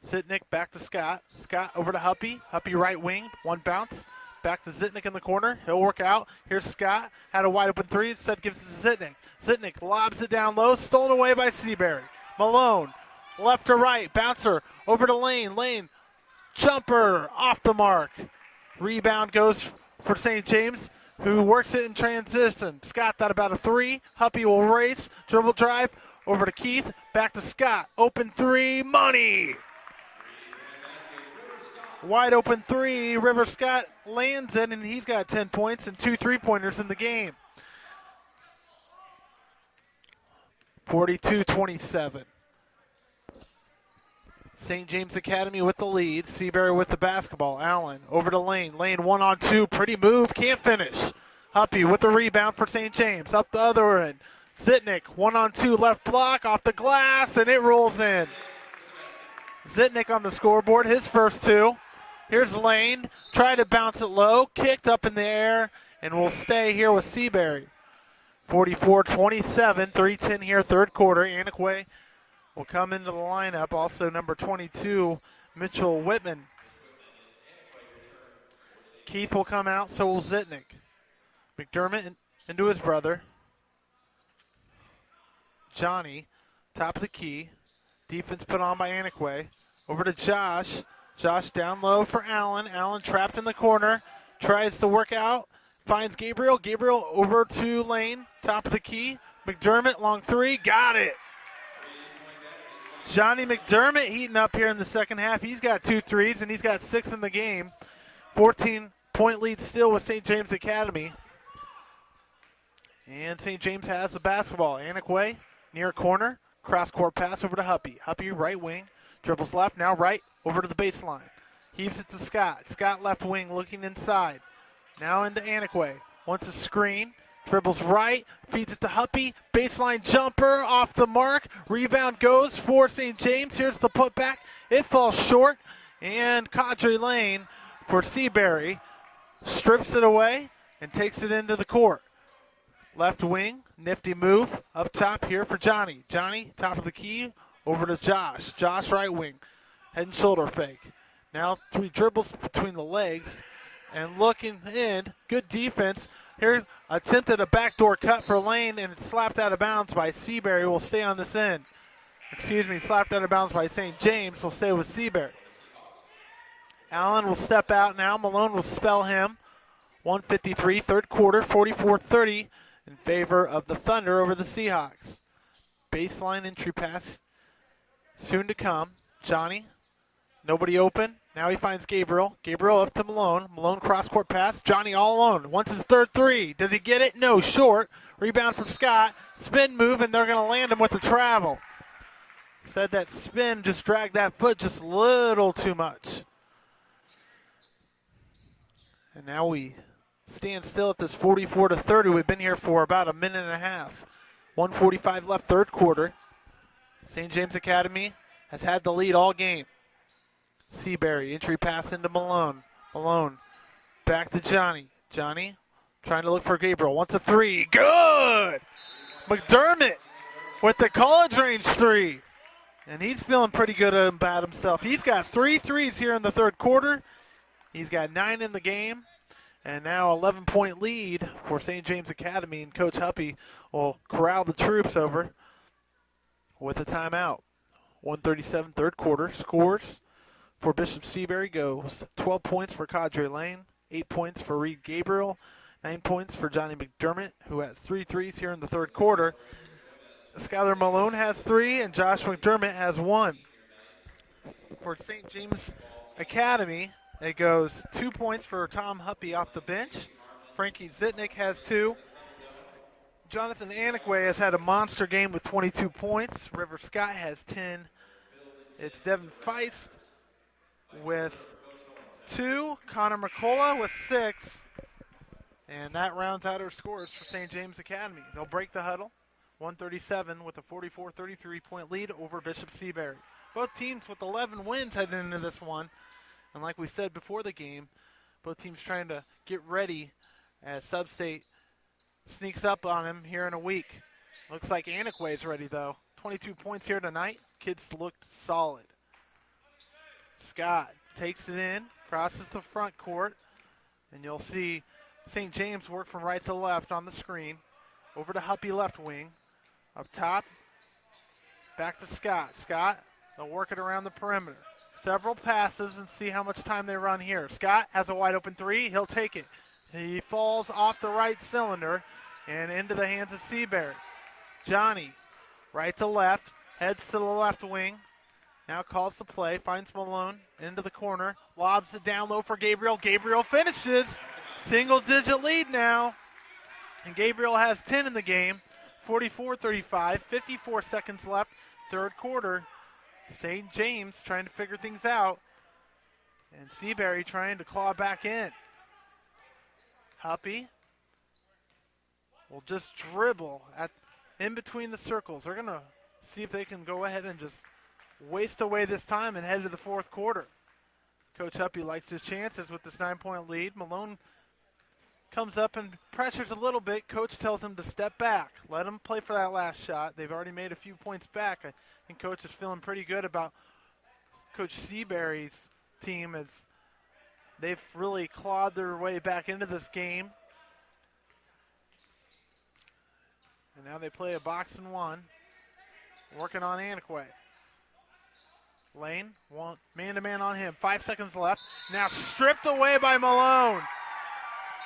Zitnik back to Scott. Scott over to Huppy. Huppy right wing, one bounce. Back to Zitnik in the corner. He'll work out. Here's Scott. Had a wide open three. Instead gives it to Zitnik. Zitnik lobs it down low. Stolen away by Seabury. Malone left to right. Bouncer over to Lane. Lane jumper off the mark. Rebound goes for St. James, who works it in transition. Scott thought about a three. Huppy will race. Dribble drive over to Keith. Back to Scott. Open three. Money. Wide open three. River Scott lands it, and he's got 10 points and 2 3-pointers in the game. 42-27. St. James Academy with the lead. Seabury with the basketball. Allen over to Lane. Lane 1-on-2. Pretty move. Can't finish. Huppy with the rebound for St. James. Up the other end. Zitnik 1-on-2 left block off the glass, and it rolls in. Zitnik on the scoreboard. His first two. Here's Lane. Tried to bounce it low. Kicked up in the air, and will stay here with Seabury. 44-27. 3:10 here, third quarter. Anakwe will come into the lineup. Also number 22, Mitchell Whitman. Keith will come out, so will Zitnik. McDermott into his brother. Johnny, top of the key. Defense put on by Anakwe. Over to Josh. Josh down low for Allen. Allen trapped in the corner. Tries to work out. Finds Gabriel. Gabriel over to Lane. Top of the key. McDermott, long three. Got it. Johnny McDermott heating up here in the second half. He's got 2 threes, and he's got 6 in the game. 14-point lead still with St. James Academy. And St. James has the basketball. Anakwe, near corner. Cross-court pass over to Huppy. Huppy, right wing. Dribbles left, now right, over to the baseline. Heaves it to Scott. Scott left wing looking inside. Now into Anakwe. Wants a screen. Dribbles right, feeds it to Huppy. Baseline jumper off the mark. Rebound goes for St. James. Here's the putback. It falls short. And Cadre Lane for Seabury strips it away and takes it into the court. Left wing, nifty move. Up top here for Johnny. Johnny, top of the key, over to Josh. Josh, right wing. Head and shoulder fake. Now 3 dribbles between the legs. And looking in, good defense. Here, attempted a backdoor cut for Lane, and it's slapped out of bounds by Seabury. Will stay on this end. Slapped out of bounds by St. James. Will stay with Seabury. Allen will step out now. Malone will spell him. 1:53, third quarter, 44-30 in favor of the Thunder over the Seahawks. Baseline entry pass soon to come. Johnny, nobody open. Now he finds Gabriel. Gabriel up to Malone. Malone cross-court pass. Johnny all alone. Wants his third three. Does he get it? No, short. Rebound from Scott. Spin move, and they're going to land him with the travel. Said that spin just dragged that foot just a little too much. And now we stand still at this 44-30. We've been here for about a minute and a half. 1:45 left, third quarter. St. James Academy has had the lead all game. Seabury, entry pass into Malone. Malone, back to Johnny. Johnny trying to look for Gabriel. Wants a three. Good! McDermott with the college range three. And he's feeling pretty good about himself. He's got 3 threes here in the third quarter. He's got 9 in the game. And now 11-point lead for St. James Academy. And Coach Huppy will corral the troops over with a timeout. 1:37 third quarter. Scores for Bishop Seabury goes 12 points for Cadre Lane, 8 points for Reed Gabriel, 9 points for Johnny McDermott, who has 3 threes here in the third quarter. Skylar Malone has 3, and Josh McDermott has 1. For St. James Academy, it goes 2 points for Tom Huppy off the bench. Frankie Zitnick has 2. Jonathan Anakwe has had a monster game with 22 points. River Scott has 10. It's Devin Feist with 2. Connor McCullough with 6. And that rounds out our scores for St. James Academy. They'll break the huddle. 137 with a 44-33 point lead over Bishop Seabury. Both teams with 11 wins heading into this one. And like we said before the game, both teams trying to get ready as Sub-State sneaks up on him here in a week. Looks like Anakwe's ready though. 22 points here tonight. Kids looked solid. Scott takes it in, crosses the front court, and you'll see St. James work from right to left on the screen. Over to Huppy left wing. Up top, back to Scott. Scott, they'll work it around the perimeter. Several passes and see how much time they run here. Scott has a wide open 3. He'll take it. He falls off the right cylinder and into the hands of Seabury. Johnny, right to left, heads to the left wing. Now calls the play, finds Malone into the corner, lobs it down low for Gabriel. Gabriel finishes. Single-digit lead now. And Gabriel has 10 in the game. 44-35, 54 seconds left, third quarter. St. James trying to figure things out. And Seabury trying to claw back in. Huppy will just dribble in between the circles. They're going to see if they can go ahead and just waste away this time and head to the fourth quarter. Coach Huppy likes his chances with this 9-point lead. Malone comes up and pressures a little bit. Coach tells him to step back. Let him play for that last shot. They've already made a few points back. I think Coach is feeling pretty good about Coach Seabury's team as they've really clawed their way back into this game. And now they play a box and one, working on Anakwe. Lane, man-to-man on him. 5 seconds left. Now stripped away by Malone.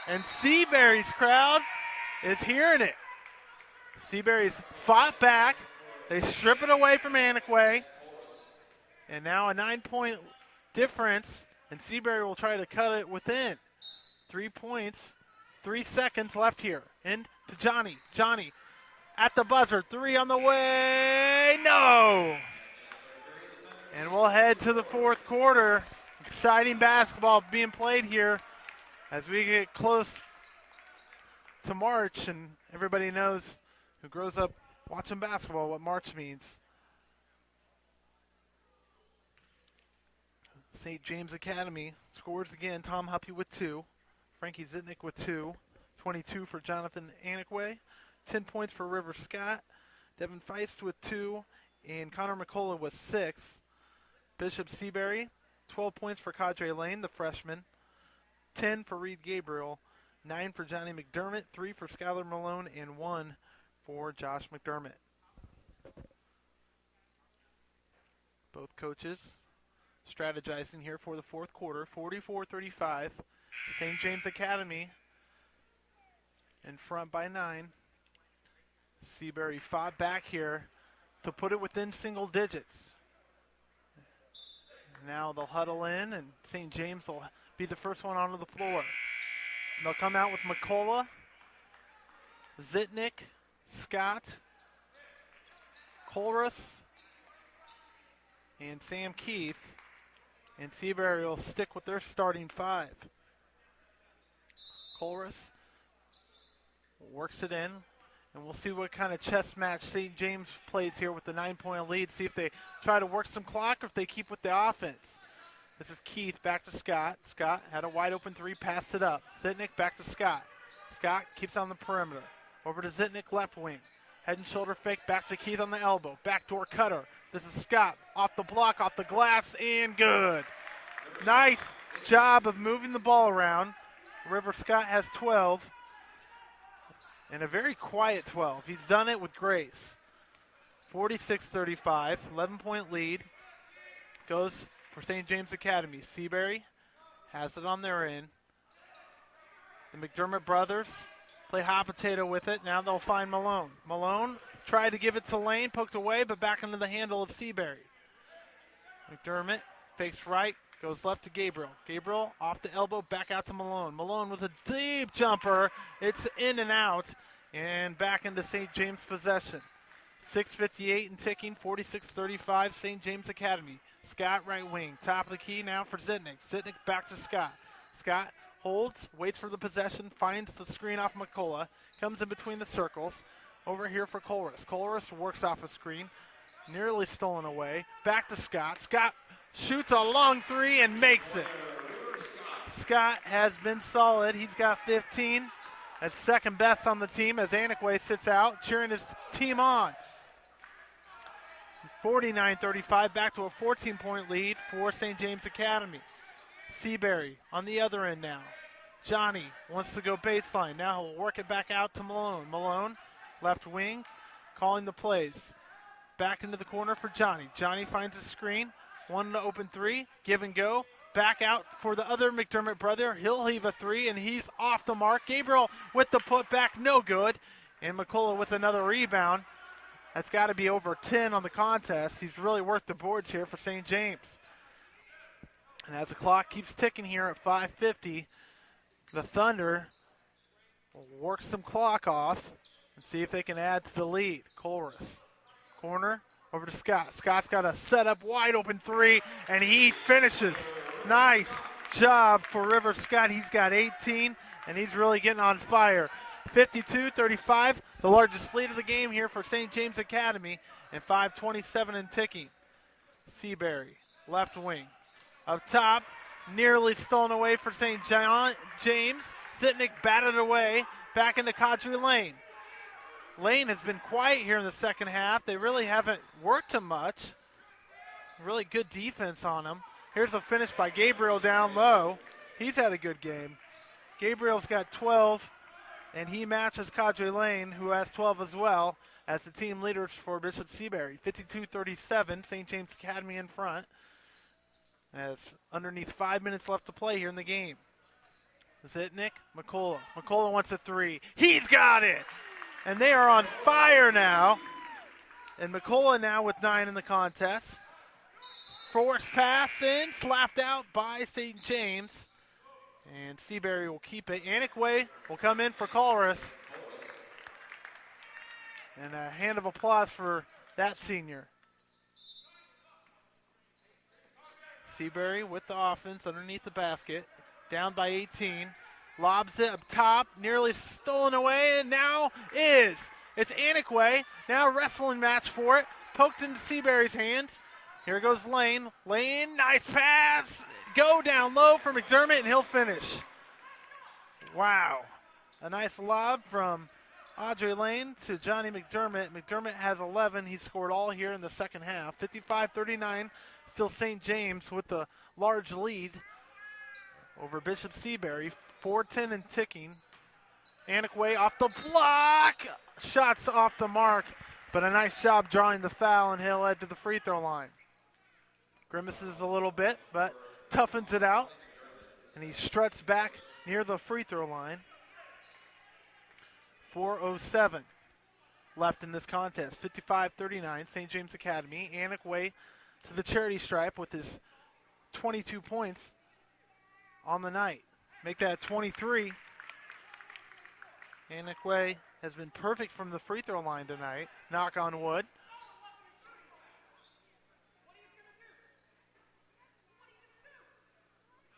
And Seabury's crowd is hearing it. Seabury's fought back. They strip it away from Anakwe. And now a 9-point difference. And Seabury will try to cut it within. 3 points, 3 seconds left here. In to Johnny. Johnny at the buzzer. 3 on the way. No! And we'll head to the fourth quarter. Exciting basketball being played here as we get close to March, and everybody knows who grows up watching basketball what March means. St. James Academy scores again. Tom Huppy with 2. Frankie Zitnick with 2. 22 for Jonathan Anakwe. 10 points for River Scott. Devin Feist with 2. And Connor McCullough with 6. Bishop Seabury, 12 points for Cadre Lane, the freshman. 10 for Reed Gabriel, 9 for Johnny McDermott, 3 for Skylar Malone, and 1 for Josh McDermott. Both coaches strategizing here for the fourth quarter. 44-35, St. James Academy in front by 9. Seabury fought back here to put it within single digits. Now they'll huddle in, and St. James will be the first one onto the floor. They'll come out with McCullough, Zitnick, Scott, Colrus, and Sam Keith. And Seabury will stick with their starting 5. Colrus works it in, and we'll see what kind of chess match St. James plays here with the 9-point lead. See if they try to work some clock or if they keep with the offense. This is Keith back to Scott. Scott had a wide open 3, passed it up. Zitnick back to Scott. Scott keeps on the perimeter. Over to Zitnick left wing. Head and shoulder fake back to Keith on the elbow. Backdoor cutter. This is Scott off the block, off the glass, and good. Nice job of moving the ball around. River Scott has 12, and a very quiet 12. He's done it with grace. 46-35, 11-point lead. Goes for St. James Academy. Seabury has it on their end. The McDermott brothers play hot potato with it. Now they'll find Malone. Malone tried to give it to Lane, poked away, but back into the handle of Seabury. McDermott fakes right, goes left to Gabriel. Gabriel off the elbow, back out to Malone. Malone with a deep jumper. It's in and out, and back into St. James possession. 6:58 and ticking, 46-35, St. James Academy. Scott right wing, top of the key now for Zitnik. Zitnik back to Scott. Scott holds, waits for the possession, finds the screen off McCullough, comes in between the circles. Over here for Colress. Colress works off a screen, nearly stolen away. Back to Scott. Scott shoots a long three and makes it. Scott has been solid. He's got 15. That's second best on the team as Anakwe sits out, cheering his team on. 49-35, back to a 14-point lead for St. James Academy. Seabury on the other end now. Johnny wants to go baseline. Now he'll work it back out to Malone. Malone, left wing, calling the plays. Back into the corner for Johnny. Johnny finds a screen. One to open three. Give and go. Back out for the other McDermott brother. He'll heave a three, and he's off the mark. Gabriel with the putback, no good. And McCullough with another rebound. That's got to be over 10 on the contest. He's really worked the boards here for St. James. And as the clock keeps ticking here at 5:50, the Thunder will work some clock off and see if they can add to the lead. Colress, corner, over to Scott. Scott's got a set-up wide open three, and he finishes. Nice job for River Scott. He's got 18, and he's really getting on fire. 52-35, the largest lead of the game here for St. James Academy, and 5:27 and ticking. Seabury, left wing. Up top, nearly stolen away for St. James. Zitnik batted away, back into Kadri Lane. Lane has been quiet here in the second half. They really haven't worked him much. Really good defense on him. Here's a finish by Gabriel down low. He's had a good game. Gabriel's got 12. And he matches Kadri Lane, who has 12 as well, as the team leaders for Bishop Seabury. 52-37, St. James Academy in front. As underneath 5 minutes left to play here in the game. Zitnik, McCullough. McCullough wants a three. He's got it! And they are on fire now. And McCullough now with 9 in the contest. Forced pass in, slapped out by St. James. And Seabury will keep it. Anakwe will come in for Colress. And a hand of applause for that senior. Seabury with the offense underneath the basket. Down by 18. Lobs it up top. Nearly stolen away. And now is. It's Anakwe. Now a wrestling match for it. Poked into Seabury's hands. Here goes Lane. Lane, nice pass. Go down low for McDermott, and he'll finish. Wow. A nice lob from Audrey Lane to Johnny McDermott. McDermott has 11. He scored all here in the second half. 55-39, still St. James with the large lead over Bishop Seabury. 4:10 and ticking. Anakwe off the block. Shots off the mark, but a nice job drawing the foul, and he'll head to the free throw line. Grimaces a little bit, but toughens it out, and he struts back near the free throw line. 4:07 left in this contest. 55-39, St. James Academy. Anakwe to the charity stripe with his 22 points on the night. Make that 23. Anakwe has been perfect from the free throw line tonight. Knock on wood.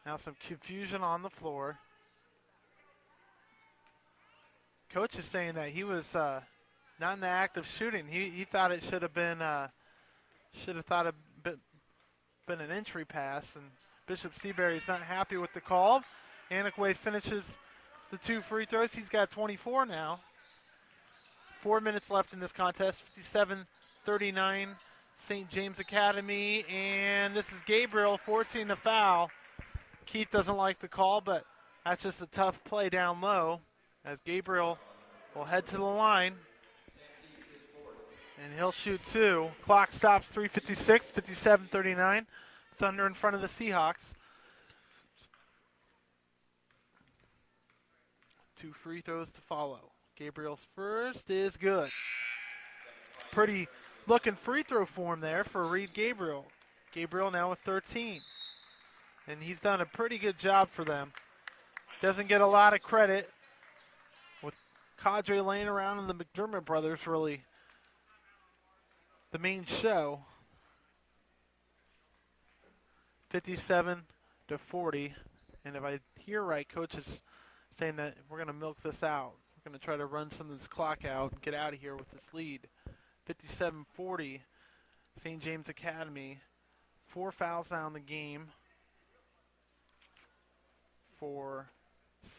Now some confusion on the floor. Coach is saying that he was not in the act of shooting. He thought it should have been been an entry pass, and Bishop Seabury is not happy with the call. Anakwe finishes the 2 free throws. He's got 24 now. 4 minutes left in this contest. 57-39, St. James Academy, and this is Gabriel forcing the foul. Keith doesn't like the call, but that's just a tough play down low as Gabriel will head to the line. And he'll shoot two. Clock stops 3:56, 57-39. Thunder in front of the Seahawks. 2 free throws to follow. Gabriel's first is good. Pretty looking free throw form there for Reed Gabriel. Gabriel now with 13. And he's done a pretty good job for them. Doesn't get a lot of credit with Cadre laying around and the McDermott brothers really the main show. 57-40. And if I hear right, Coach is saying that we're going to milk this out. We're going to try to run some of this clock out and get out of here with this lead. 57-40, St. James Academy. 4 fouls now in the game for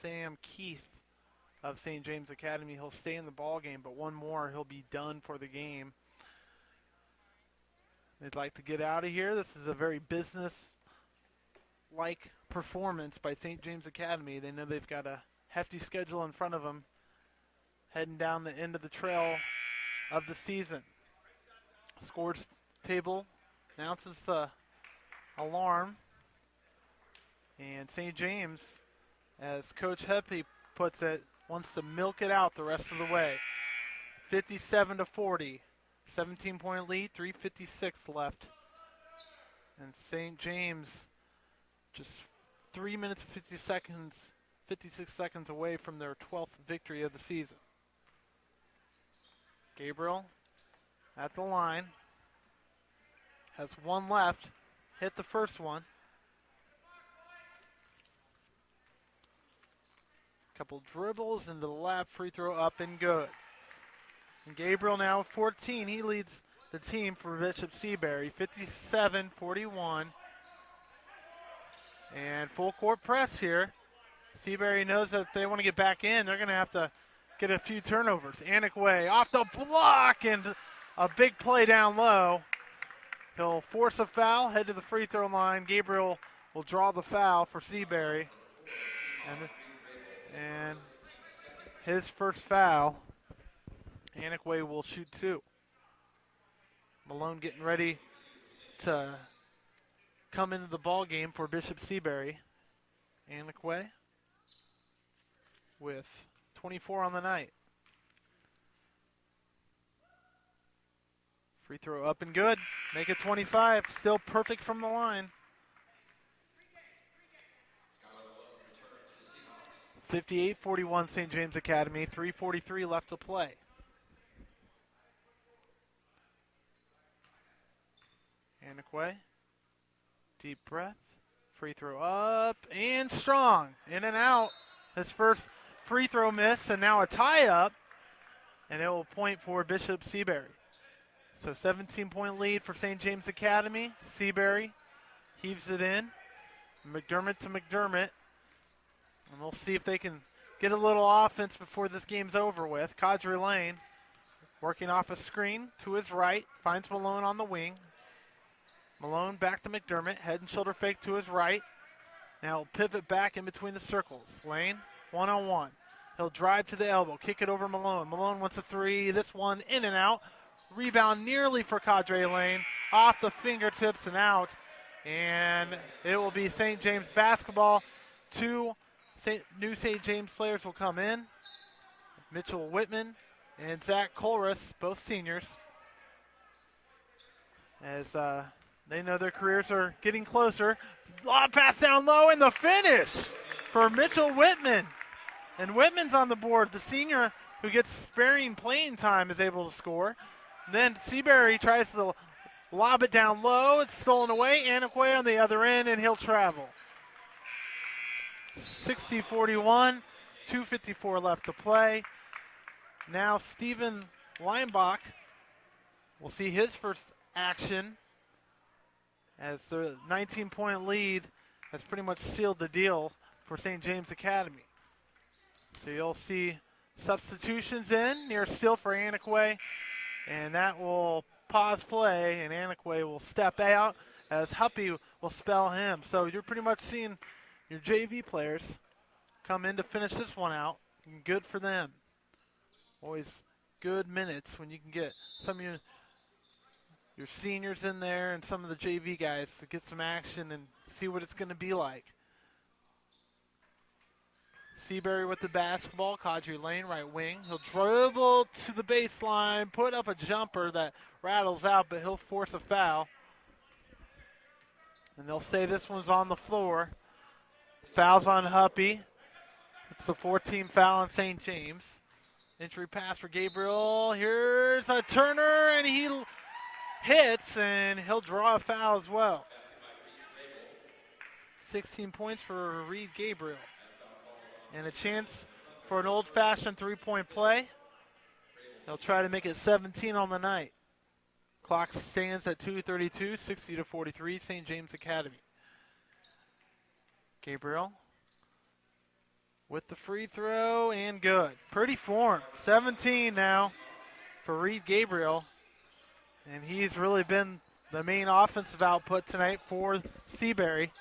Sam Keith of St. James Academy. He'll stay in the ball game, but one more, he'll be done for the game. They'd like to get out of here. This is a very business-like performance by St. James Academy. They know they've got a hefty schedule in front of them, heading down the end of the trail of the season. Scores table announces the alarm. And St. James, as Coach Heppy puts it, wants to milk it out the rest of the way. 57-40. 17-point lead, 3:56 left. And St. James just 3 minutes, 56 seconds away from their 12th victory of the season. Gabriel at the line. Has one left. Hit the first one. Couple dribbles into the lap, free throw up and good. And Gabriel now with 14. He leads the team for Bishop Seabury, 57-41. And full court press here. Seabury knows that if they want to get back in, they're going to have to get a few turnovers. Annick off the block and a big play down low. He'll force a foul, head to the free throw line. Gabriel will draw the foul for Seabury. And his first foul. Annick will shoot two. Malone getting ready to come into the ball game for Bishop Seabury. Annick with 24 on the night. Free throw up and good. Make it 25. Still perfect from the line. 58-41 St. James Academy. 3:43 left to play. Annick, deep breath, free throw up and strong, in and out. His first free throw miss and now a tie up, and it will point for Bishop Seabury. So 17-point lead for St. James Academy. Seabury heaves it in. McDermott to McDermott, and we'll see if they can get a little offense before this game's over with. Cadre Lane working off a screen to his right, finds Malone on the wing. Malone back to McDermott, head and shoulder fake to his right. Now he'll pivot back in between the circles. Lane, one-on-one. He'll drive to the elbow, kick it over Malone. Malone wants a three. This one in and out. Rebound nearly for Cadre Lane. Off the fingertips and out. And it will be St. James basketball. Two new St. James players will come in. Mitchell Whitman and Zach Colress, both seniors. As they know their careers are getting closer. Lob pass down low and the finish for Mitchell Whitman. And Whitman's on the board. The senior who gets sparing playing time is able to score. Then Seabury tries to lob it down low. It's stolen away. Annick on the other end, and he'll travel. 60-41, 2:54 left to play. Now Stephen Leinbach will see his first action as the 19-point lead has pretty much sealed the deal for St. James Academy. So you'll see substitutions in near still for Annick, and that will pause play, and Anakwe will step out as Huppy will spell him. So you're pretty much seeing your JV players come in to finish this one out. Good for them. Always good minutes when you can get some of your seniors in there and some of the JV guys to get some action and see what it's going to be like. Seabury with the basketball. Kadri Lane, right wing. He'll dribble to the baseline, put up a jumper that rattles out, but he'll force a foul. And they'll say this one's on the floor. Foul's on Huppy. It's the 14th foul on St. James. Entry pass for Gabriel. Here's a Turner, and he hits, and he'll draw a foul as well. 16 points for Reed Gabriel. And a chance for an old-fashioned three-point play. They'll try to make it 17 on the night. Clock stands at 2:32, 60-43, St. James Academy. Gabriel with the free throw, and good. Pretty form. 17 now for Reed Gabriel. And he's really been the main offensive output tonight for Seabury,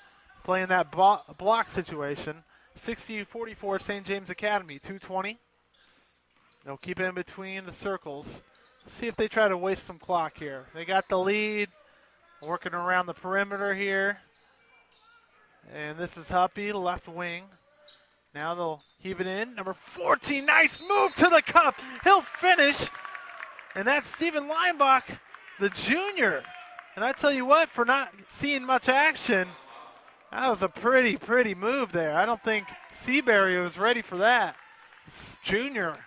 playing that block situation. 60-44 St. James Academy, 2:20. They'll keep it in between the circles. See if they try to waste some clock here. They got the lead, working around the perimeter here. And this is Huppy, left wing. Now they'll heave it in. Number 14, nice move to the cup. He'll finish. And that's Steven Leinbach, the junior. And I tell you what, for not seeing much action, that was a pretty move there. I don't think Seabury was ready for that. Junior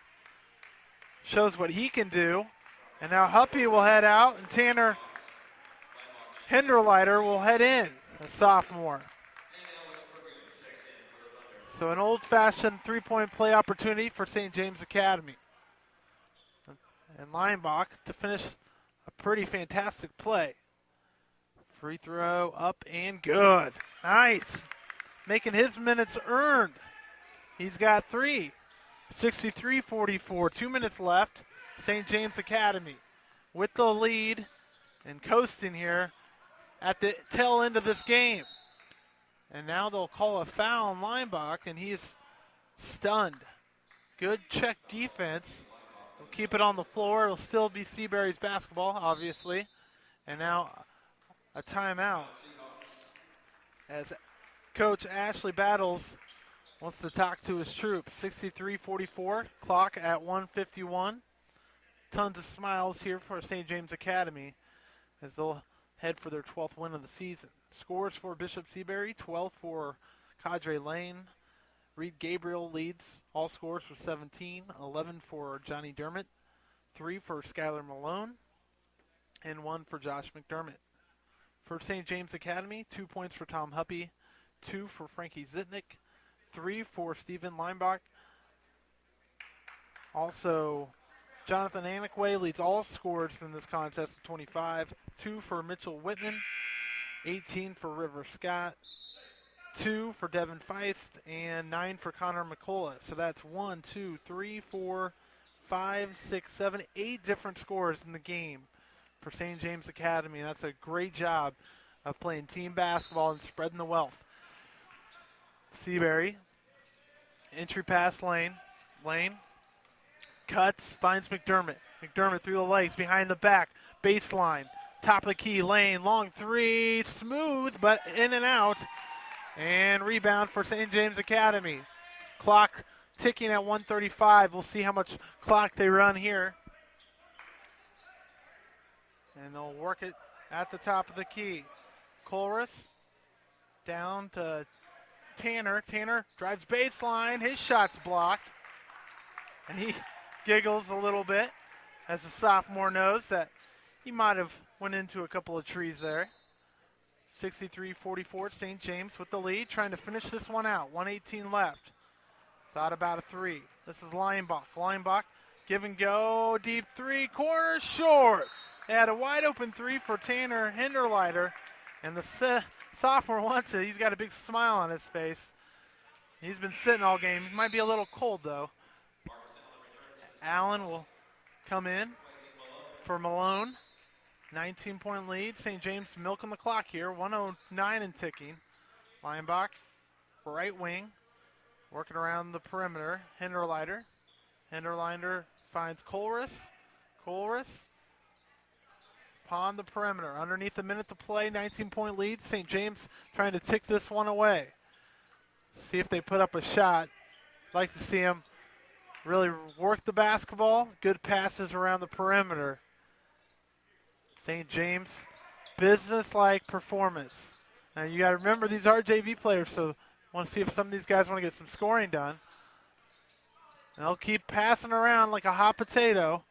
shows what he can do. And now Huppy will head out, and Tanner Hinderleiter will head in, a sophomore. So an old-fashioned three-point play opportunity for St. James Academy. And Leinbach to finish a pretty fantastic play. Free throw up and good. Nice. Making his minutes earned. He's got 3. 63-44. 2 minutes left. St. James Academy with the lead and coasting here at the tail end of this game. And now they'll call a foul on Leinbach, and he is stunned. Good check defense. They'll keep it on the floor. It'll still be Seabury's basketball, obviously. And now a timeout as Coach Ashley Battles wants to talk to his troops. 63-44, clock at 1:51. Tons of smiles here for St. James Academy as they'll head for their 12th win of the season. Scores for Bishop Seabury, 12 for Kadri Lane. Reed Gabriel leads all scores for 17, 11 for Johnny Dermott, 3 for Skylar Malone, and 1 for Josh McDermott. For St. James Academy, 2 points for Tom Huppy, 2 for Frankie Zitnick, 3 for Steven Leinbach. Also, Jonathan Anakwe leads all scores in this contest with 25, 2 for Mitchell Whitman, 18 for River Scott, 2 for Devin Feist, and 9 for Connor McCullough. So that's 1, 2, 3, 4, 5, 6, 7, 8 different scores in the game for St. James Academy. That's a great job of playing team basketball and spreading the wealth. Seabury, entry pass Lane. Lane cuts, finds McDermott. McDermott through the legs, behind the back, baseline. Top of the key, Lane, long three, smooth, but in and out. And rebound for St. James Academy. Clock ticking at 1:35. We'll see how much clock they run here. And they'll work it at the top of the key. Colress down to Tanner. Tanner drives baseline. His shot's blocked. And he giggles a little bit as the sophomore knows that he might have went into a couple of trees there. 63-44, St. James with the lead, trying to finish this one out. 1:18 left. Thought about a three. This is Leinbach. Leinbach, give and go, deep three, corner short. They had a wide open three for Tanner Hinderleiter, and the sophomore wants it. He's got a big smile on his face. He's been sitting all game. He might be a little cold, though. Allen will come in for Malone. 19-point lead. St. James milking the clock here. 1:09 and ticking. Leinbach, right wing, working around the perimeter. Hinterleiter. Hinterleiter finds Colress. Colress upon the perimeter. Underneath a minute to play, 19-point lead. St. James trying to tick this one away. See if they put up a shot. Like to see them really work the basketball. Good passes around the perimeter. St. James, business-like performance. Now you got to remember these are JV players, so want to see if some of these guys want to get some scoring done. And they'll keep passing around like a hot potato,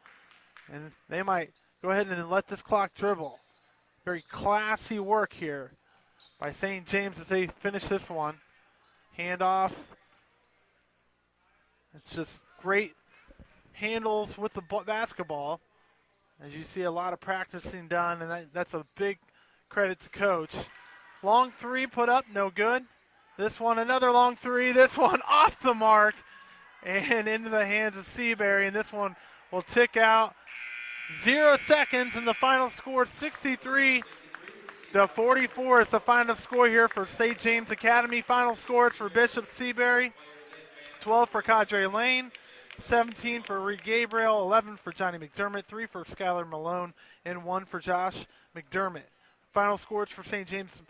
and they might go ahead and let this clock dribble. Very classy work here by St. James as they finish this one. Handoff. It's just great handles with the basketball. As you see, a lot of practicing done, and that's a big credit to coach. Long three put up, no good. This one, another long three. This one off the mark and into the hands of Seabury, and this one will tick out. 0 seconds, and the final score, 63-44 is the final score here for St. James Academy. Final scores for Bishop Seabury, 12 for Cadre Lane, 17 for Reed Gabriel, 11 for Johnny McDermott, 3 for Skylar Malone, and 1 for Josh McDermott. Final scores for St. James